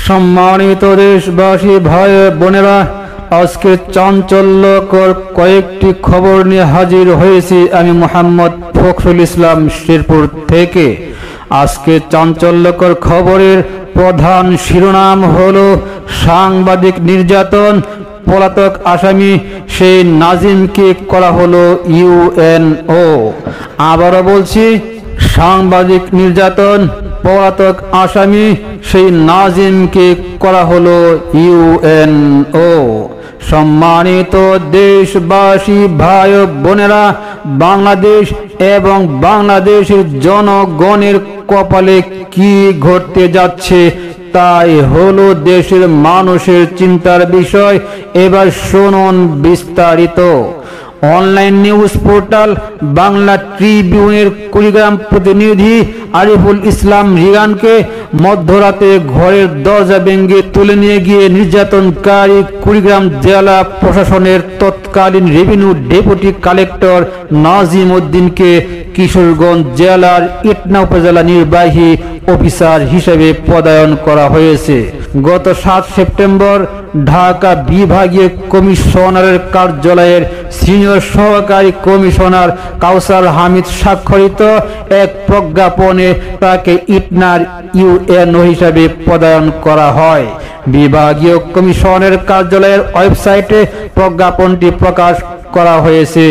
সম্মানিত দেশবাসী ভাই বোনেরা, আজকে চাঞ্চল্যকর কয়েকটি খবর নিয়ে হাজির হয়েছি আমি মোহাম্মদ ফখরুল ইসলাম শেরপুর থেকে। আজকে চাঞ্চল্যকর খবরের প্রধান শিরোনাম হলো সাংবাদিক নির্যাতন, পলাতক আসামি সেই নাজিমকে করা হলো ইউএনও। আবারও বলছি, সাংবাদিক নির্যাতন, পলাতক আসামি সেই নাজিমকে করা হলো ইউএনও। সম্মানিত দেশবাসী ভাই বোনেরা, বাংলাদেশ এবং বাংলাদেশের জনগণের কপালে কি ঘটতে যাচ্ছে তাই হলো দেশের মানুষের চিন্তার বিষয়। এবার শুনুন বিস্তারিত। অনলাইন নিউজ পোর্টাল বাংলা ট্রিবিউনের কুড়িগ্রাম প্রতিনিধি আরিফুল ইসলাম রিগানকে মধ্যরাতে ঘরের দরজা ভেঙে তুলে নিয়ে গিয়ে নির্যাতনকারী কুড়িগ্রাম জেলা প্রশাসনের তৎকালীন রেভিনিউ ডেপুটি কালেক্টর নাজিম উদ্দিনকে কিশোরগঞ্জ জেলার ইটনা উপজেলা নির্বাহী অফিসার হিসেবে পদায়ন করা হয়েছে। গত 7 সেপ্টেম্বর ঢাকা বিভাগীয় কমিশনারের কার্যালয়ের সিনিয়র সহকারী কমিশনার কাউসার হামিদ স্বাক্ষরিত এক প্রজ্ঞাপনে তাকে ইটনার ইউএনও হিসেবে পদায়ন করা হয়। বিভাগীয় কমিশনের কার্যালয়ের ওয়েবসাইটে প্রজ্ঞাপনটি প্রকাশ করা হয়েছে।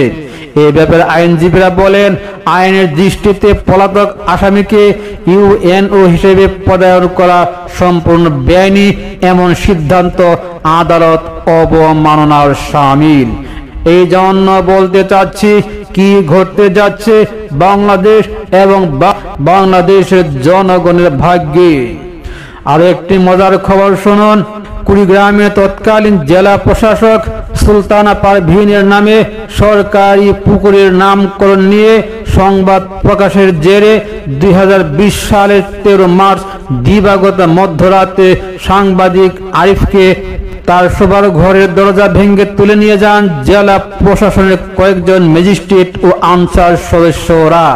এ ব্যাপারে আইনজীবীরা বলেন, আইনের দৃষ্টিতে পলাতক আসামিকে ইউএনও হিসেবে পদায়ন করা সম্পূর্ণ বেআইনি। এমন সিদ্ধান্ত আদালত অবমাননার শামিল। এই জন্য বলতে চাচ্ছি, কি ঘটতে যাচ্ছে বাংলাদেশ এবং বাংলাদেশের জনগণের ভাগ্যে। আরেকটি মজার খবর শুনুন। কুড়িগ্রামে তৎকালীন জেলা প্রশাসক সুলতানা পারভীনের নামে সরকারি পুকুরের নামকরণ নিয়ে সংবাদ প্রকাশের জেরে 2020 সালের 13 মার্চ দিবাগত মধ্যরাতে সাংবাদিক আরিফকে তার শোবার ঘরের দরজা ভেঙে তুলে নিয়ে যান জেলা প্রশাসনের কয়েকজন ম্যাজিস্ট্রেট ও আনসার সদস্যরা।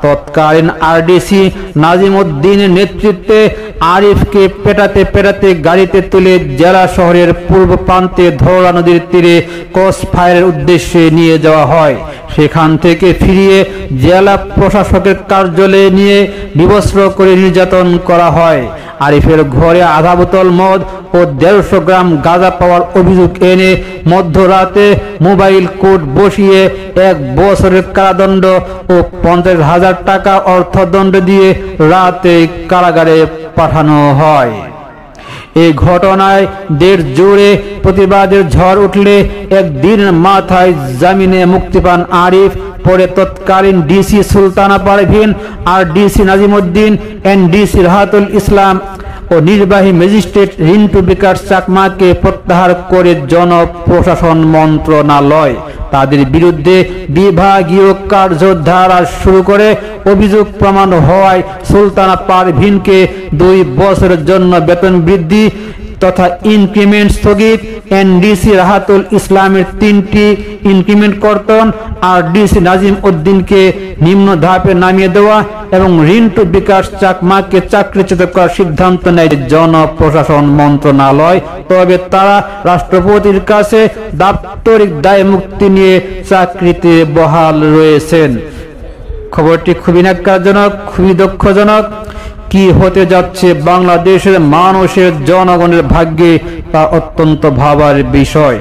তৎকালীন আরডিসি নাজিম উদ্দিনের নেতৃত্বে আরিফকে পেটাতে পেটাতে গাড়িতে তুলে জেলা শহরের পূর্ব প্রান্তে ধওলা নদীর তীরে ক্রস ফায়ারের উদ্দেশ্যে নিয়ে যাওয়া হয়। সেখান থেকে ফিরিয়ে জেলা প্রশাসকের কার্যালয়ে নিয়ে বিবস্ত্র করে নির্যাতন করা হয়। আরিফের ঘরে আধা বোতল মদ ও 150 গ্রাম গাঁজা পাওয়ার অভিযোগ এনে মধ্যরাতে মোবাইল কোর্ট বসিয়ে 1 বছরের কারাদণ্ড ও 50,000 টাকা অর্থদণ্ড দিয়ে রাতে কারাগারে পাঠানো হয়। এই ঘটনায় দেশ জুড়ে প্রতিবাদের ঝড় উঠলে একদিনের মাথায় জামিনে মুক্তি পান আরিফ। পরে তৎকালীন ডিসি সুলতানা পারভীন, আর ডিসি নাজিম উদ্দিন, এনডিসি রাহাতুল ইসলাম ও নির্বাহী ম্যাজিস্ট্রেট রিন্টু বিকাশ চাকমাকে প্রত্যাহার করে জনপ্রশাসন মন্ত্রণালয় তাদের বিরুদ্ধে বিভাগীয় কার্যধারা শুরু করে। অভিযোগ প্রমাণ হওয়ায় সুলতানা পারভীনকে 2 বছরের জন্য বেতন বৃদ্ধি তথা ইনক্রিমেন্ট স্থগিত, এনডিসি রাহাতুল ইসলামের 3টি ইনক্রিমেন্ট কর্তন, আর ডিসি নাজিম উদ্দিনকে নিম্ন ধাপে নামিয়ে দেওয়া এবং রিন্টু বিকাশ চাকমাকে চাকরিচ্যুত করার সিদ্ধান্ত নেয় জনপ্রশাসন মন্ত্রণালয়। তবে তারা রাষ্ট্রপতির কাছে দাপ্তরিক দায় মুক্তি নিয়ে চাকরিতে বহাল রয়েছেন। খবরটি খুবই ন্যাক্কারজনক, খুবই দুঃখজনক। কি হতে যাচ্ছে বাংলাদেশের মানুষের জনগণের ভাগ্যে তা অত্যন্ত ভাবার বিষয়।